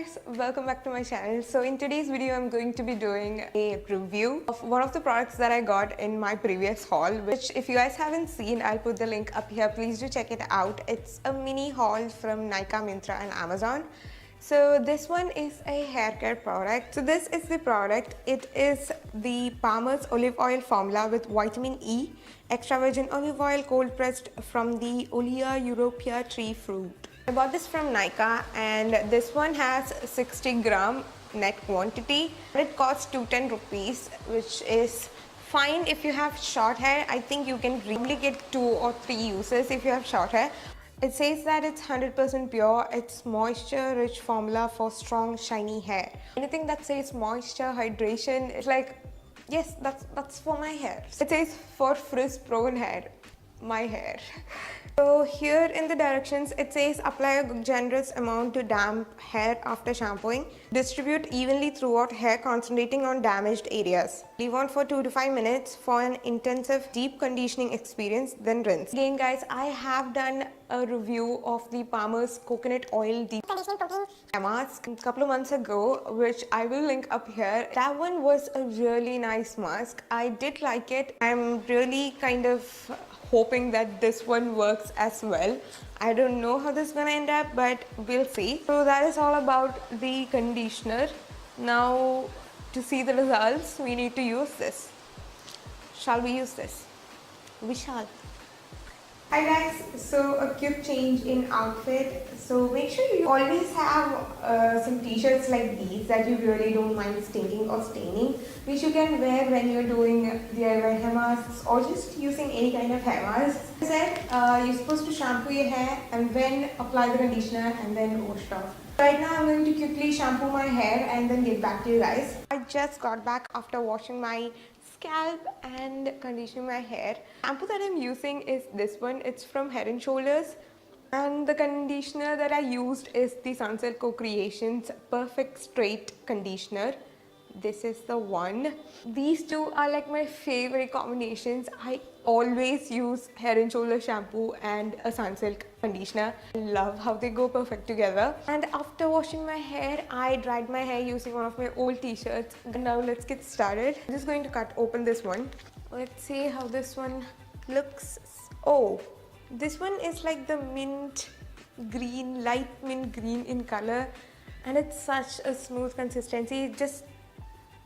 guys, welcome back to my channel. So in today's video I'm going to be doing a review of one of the products that I got in my previous haul, which if you guys haven't seen, I'll put the link up here. Please do check it out. It's a mini haul from Nykaa, Myntra and Amazon. So this one is a hair care product. So this is the product. It is the Palmer's olive oil formula with vitamin E, extra virgin olive oil cold pressed from the Olea europea tree fruit. I bought this from Nykaa and this one has 60 gram net quantity. It costs 210 rupees, which is fine if you have short hair. I think you can really get 2 or 3 uses if you have short hair. It says that it's 100% pure. It's moisture rich formula for strong shiny hair. Anything that says moisture, hydration, it's like, yes, that's for my hair. It says for frizz prone hair, my hair. So here in the directions it says apply a generous amount to damp hair after shampooing. Distribute evenly throughout hair, concentrating on damaged areas. Leave on for 2 to 5 minutes for an intensive deep conditioning experience, then rinse. Again guys, I have done a review of the Palmer's coconut oil deep conditioning protein mask a couple of months ago, which I will link up here. That one was a really nice mask. I did like it. I'm really kind of hoping that this one works as well. I don't know how this is gonna end up, but we'll see. So that is all about the conditioner. Now to see the results, we need to use this. Shall we use this? We shall. Hi guys, so a quick change in outfit. So make sure you always have some t-shirts like these that you really don't mind stinking or staining, which you can wear when you're doing DIY hair masks or just using any kind of hair mask. As I said, you're supposed to shampoo your hair and then apply the conditioner and then wash it off. Right now I'm going to quickly shampoo my hair and then get back to you guys. I just got back after washing my scalp and conditioning my hair. The shampoo that I'm using is this one. It's from Head & Shoulders. And the conditioner that I used is the Sunsilk Co-Creations Perfect Straight Conditioner. This is the one. These two are like my favorite combinations. I always use Head & Shoulders shampoo and a Sunsilk conditioner. I love how they go perfect together. And after washing my hair, I dried my hair using one of my old t-shirts. Now let's get started. I'm just going to cut open this one. Let's see how this one looks. Oh, this one is like the mint green, light mint green in color, and it's such a smooth consistency, just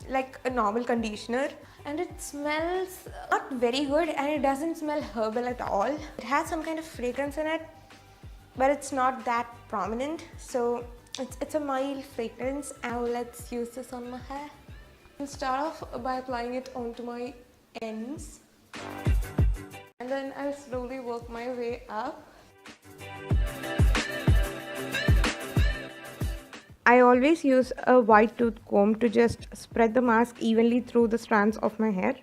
like a normal conditioner. And it smells not very good and it doesn't smell herbal at all. It has some kind of fragrance in it, but it's not that prominent, so it's a mild fragrance. Now let's use this on my hair. I'll start off by applying it onto my ends, and then I'll slowly work my way up. I always use a white tooth comb to just spread the mask evenly through the strands of my hair.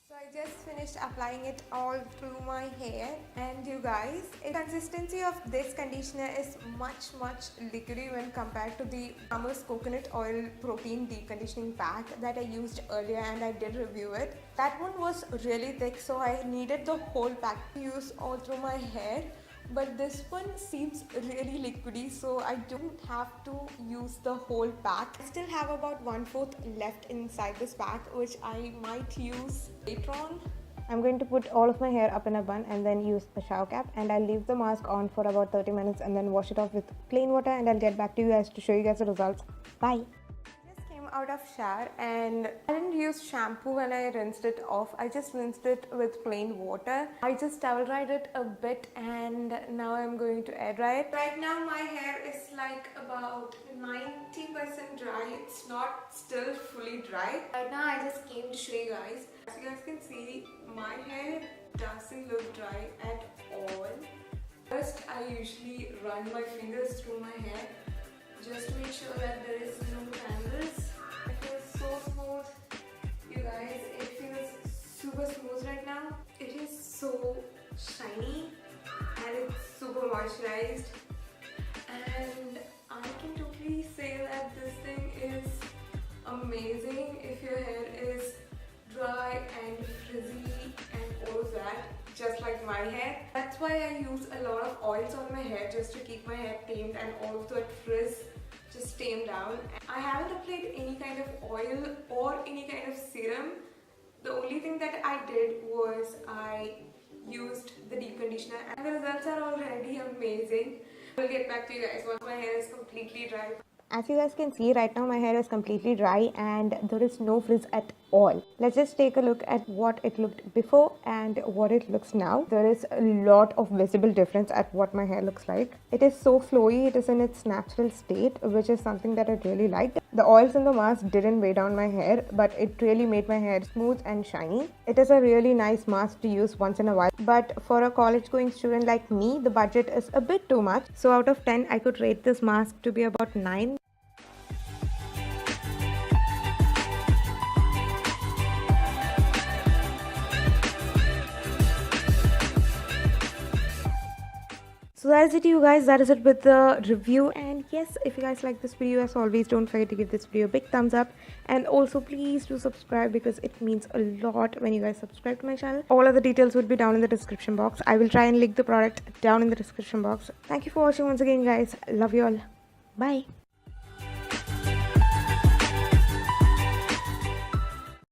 So I just finished applying it all through my hair, and you guys, the consistency of this conditioner is much liquidy when compared to the Palmer's coconut oil protein deep conditioning pack that I used earlier, and I did review it. That one was really thick, so I needed the whole pack to use all through my hair. But this one seems really liquidy, so I don't have to use the whole pack. I still have about 1/4 left inside this pack, which I might use later on. I'm going to put all of my hair up in a bun and then use a shower cap, and I'll leave the mask on for about 30 minutes and then wash it off with plain water, and I'll get back to you guys to show you guys the results. Bye. Out of shower, and I didn't use shampoo when I rinsed it off. I just rinsed it with plain water. I just towel dried it a bit, and now I'm going to air dry it. Right now my hair is like about 90% dry. It's not still fully dry. Right now I just came to show you guys. As you guys can see, my hair doesn't look dry at all. First, I usually run my fingers through my hair just to make sure that there is no tangles. It feels so smooth, you guys. It feels super smooth right now. It is so shiny and it's super moisturized, and I can totally say that this thing is amazing if your hair is dry and frizzy and all of that. just like my hair. That's why I use a lot of oils on my hair just to keep my hair tamed and all of that frizz just tamed down. I haven't applied any kind of oil or any kind of serum. The only thing that I did was I used the deep conditioner and the results are already amazing. I will get back to you guys once my hair is completely dry. As you guys can see, right now my hair is completely dry and there is no frizz at all. Let's just take a look at what it looked before and what it looks now. There is a lot of visible difference at what my hair looks like. It is so flowy, it is in its natural state, which is something that I really liked. The oils in the mask didn't weigh down my hair, but it really made my hair smooth and shiny. It is a really nice mask to use once in a while, but for a college going student like me, the budget is a bit too much. So out of 10, I could rate this mask to be about 9. So that's it, you guys. That is it with the review. And yes, if you guys like this video, as always, don't forget to give this video a big thumbs up. And also please do subscribe because it means a lot when you guys subscribe to my channel. All of the details would be down in the description box. I will try and link the product down in the description box. Thank you for watching once again, guys. Love you all. Bye.